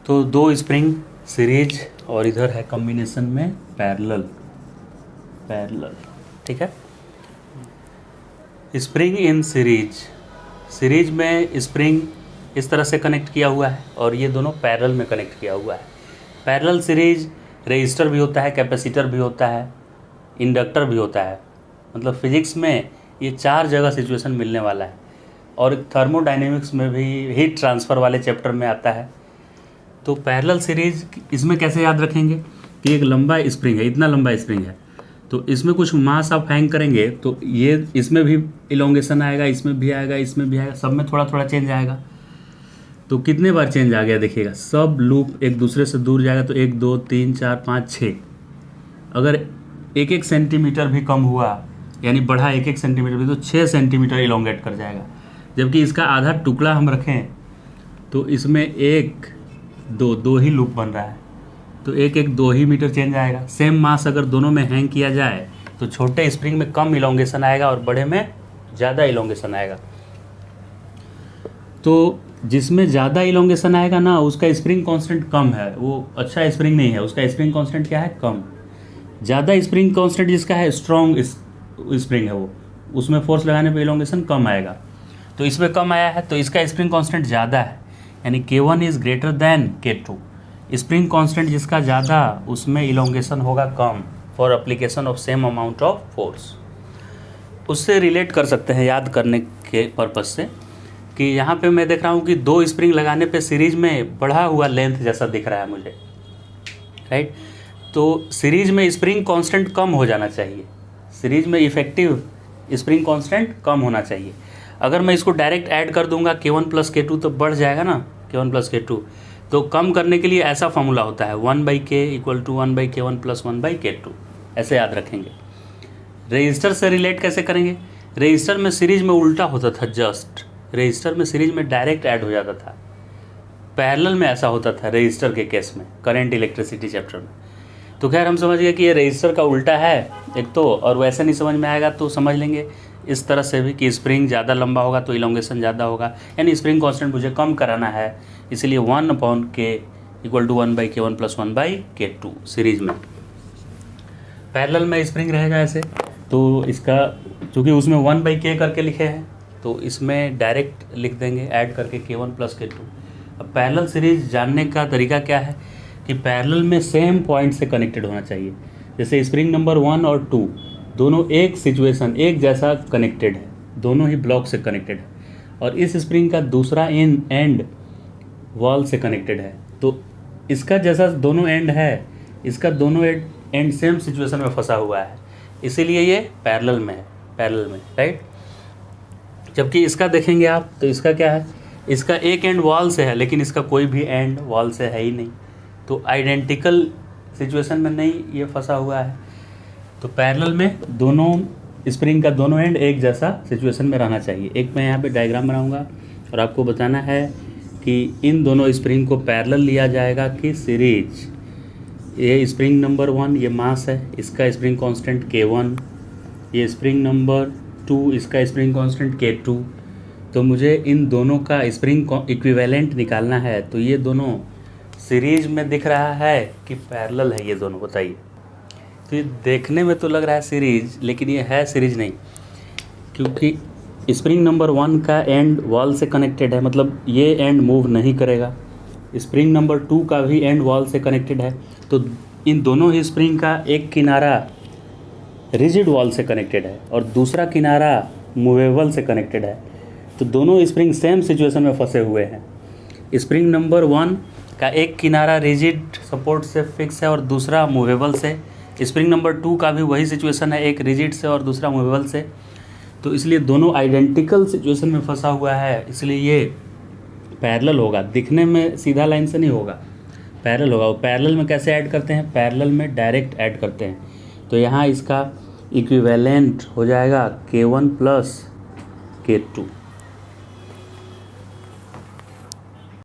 तो दो spring series और इधर है कॉम्बिनेशन में पैरेलल, ठीक है। स्प्रिंग इन सीरीज में स्प्रिंग इस तरह से कनेक्ट किया हुआ है और ये दोनों पैरेलल में कनेक्ट किया हुआ है। पैरेलल सीरीज रेजिस्टर भी होता है, कैपेसिटर भी होता है, इंडक्टर भी होता है। मतलब फिजिक्स में ये 4 जगह सिचुएशन मिलने वाला है और थर्मोडायनेमिक्स में भी हीट ट्रांसफ़र वाले चैप्टर में आता है। तो पैरेलल सीरीज इसमें कैसे याद रखेंगे कि एक लंबा स्प्रिंग है, इतना लंबा स्प्रिंग है, तो इसमें कुछ मास आप हैंग करेंगे तो ये इसमें भी इलोंगेशन आएगा, इसमें भी आएगा, इसमें भी आएगा, सब में थोड़ा थोड़ा चेंज आएगा। तो कितने बार चेंज आ गया देखिएगा, सब लूप एक दूसरे से दूर जाएगा तो 1 2 3 4 5 6। अगर 1 सेंटीमीटर भी कम हुआ यानी बढ़ा 1 सेंटीमीटर भी, तो 6 सेंटीमीटर इलोंगेट कर जाएगा। जबकि इसका आधा टुकड़ा हम रखें तो इसमें 1 2 ही लूप बन रहा है, तो 1 2 ही मीटर चेंज आएगा। सेम मास अगर दोनों में हैंग किया जाए तो छोटे स्प्रिंग में कम इलोंगेशन आएगा और बड़े में ज़्यादा इलोंगेशन आएगा। तो जिसमें ज़्यादा इलोंगेशन आएगा ना, उसका स्प्रिंग कांस्टेंट कम है, वो अच्छा स्प्रिंग नहीं है, उसका स्प्रिंग कांस्टेंट क्या है, कम। ज़्यादा स्प्रिंग कांस्टेंट जिसका है, स्ट्रॉन्ग स्प्रिंग है, वो उसमें फोर्स लगाने पे इलोंगेशन कम आएगा। तो इसमें कम आया है तो इसका स्प्रिंग कांस्टेंट ज़्यादा है, यानी K1 is greater than K2। Spring constant जिसका ज़्यादा उसमें इलोंगेशन होगा come for application of same amount of force. उससे रिलेट कर सकते हैं याद करने के पर्पज़ से कि यहाँ पे मैं देख रहा हूँ कि 2 स्प्रिंग लगाने पे सीरीज में बढ़ा हुआ लेंथ जैसा दिख रहा है मुझे, राइट। तो सीरीज में स्प्रिंग कांस्टेंट कम हो जाना चाहिए, सीरीज में इफेक्टिव स्प्रिंग कांस्टेंट कम होना चाहिए। अगर मैं इसको डायरेक्ट ऐड कर दूंगा K1 + K2 तो बढ़ जाएगा ना, K1 + K2। तो कम करने के लिए ऐसा फॉर्मूला होता है 1/K = 1/K1 + 1/K2, ऐसे याद रखेंगे। रजिस्टर से रिलेट कैसे करेंगे, रजिस्टर में सीरीज में उल्टा होता था, जस्ट रजिस्टर में सीरीज में डायरेक्ट ऐड हो जाता था, पैरेलल में ऐसा होता था रजिस्टर के केस में, करंट इलेक्ट्रिसिटी चैप्टर में। तो खैर हम समझ गए कि ये रजिस्टर का उल्टा है एक तो, और वैसे नहीं समझ में आएगा तो समझ लेंगे इस तरह से भी कि स्प्रिंग ज़्यादा लंबा होगा तो इलोंगेशन ज़्यादा होगा, यानी स्प्रिंग कांस्टेंट मुझे कम कराना है, इसलिए 1/K = 1/K1 + 1/K2 सीरीज में। पैरेलल में स्प्रिंग रहेगा ऐसे, तो इसका चूँकि उसमें 1/K करके लिखे हैं तो इसमें डायरेक्ट लिख देंगे ऐड करके K1 + K2। अब पैरेलल सीरीज जानने का तरीका क्या है कि पैरेलल में सेम पॉइंट से कनेक्टेड होना चाहिए। जैसे स्प्रिंग नंबर 1 और 2 दोनों एक सिचुएशन एक जैसा कनेक्टेड है, दोनों ही ब्लॉक से कनेक्टेड है, और इस स्प्रिंग का दूसरा एंड वॉल से कनेक्टेड है। तो इसका जैसा दोनों एंड है, इसका दोनों एंड सेम सिचुएशन में फंसा हुआ है, इसीलिए ये पैरेलल में है, राइट। जबकि इसका देखेंगे आप तो इसका क्या है, इसका एक एंड वॉल से है लेकिन इसका कोई भी एंड वॉल से है ही नहीं, तो आइडेंटिकल सिचुएशन में नहीं ये फंसा हुआ है। तो पैरेलल में दोनों स्प्रिंग का दोनों एंड एक जैसा सिचुएशन में रहना चाहिए। एक मैं यहाँ पे डायग्राम बनाऊंगा और आपको बताना है कि इन दोनों स्प्रिंग को पैरेलल लिया जाएगा कि सीरीज। ये स्प्रिंग नंबर 1 ये मास है, इसका स्प्रिंग कांस्टेंट K1, ये स्प्रिंग नंबर 2 इसका स्प्रिंग कांस्टेंट K2। तो मुझे इन दोनों का स्प्रिंग इक्विवेलेंट निकालना है, तो ये दोनों सीरीज में दिख रहा है कि पैरेलल है, ये दोनों बताइए। तो ये देखने में तो लग रहा है सीरीज, लेकिन ये है सीरीज नहीं, क्योंकि स्प्रिंग नंबर 1 का एंड वॉल से कनेक्टेड है, मतलब ये एंड मूव नहीं करेगा। स्प्रिंग नंबर 2 का भी एंड वॉल से कनेक्टेड है, तो इन दोनों ही स्प्रिंग का एक किनारा रिजिड वॉल से कनेक्टेड है और दूसरा किनारा मूवेबल से कनेक्टेड है। तो दोनों स्प्रिंग सेम सिचुएशन में फंसे हुए हैं। स्प्रिंग नंबर 1 का एक किनारा रिजिड सपोर्ट से फिक्स है और दूसरा मूवेबल से। स्प्रिंग नंबर 2 का भी वही सिचुएशन है, एक रिजिड से और दूसरा मूवेबल से। तो इसलिए दोनों आइडेंटिकल सिचुएशन में फंसा हुआ है, इसलिए ये पैरेलल होगा। दिखने में सीधा लाइन से नहीं होगा, पैरेलल होगा। वो पैरेलल में कैसे ऐड करते हैं, पैरेलल में डायरेक्ट ऐड करते हैं। तो यहाँ इसका इक्विवेलेंट हो जाएगा K1 + K2।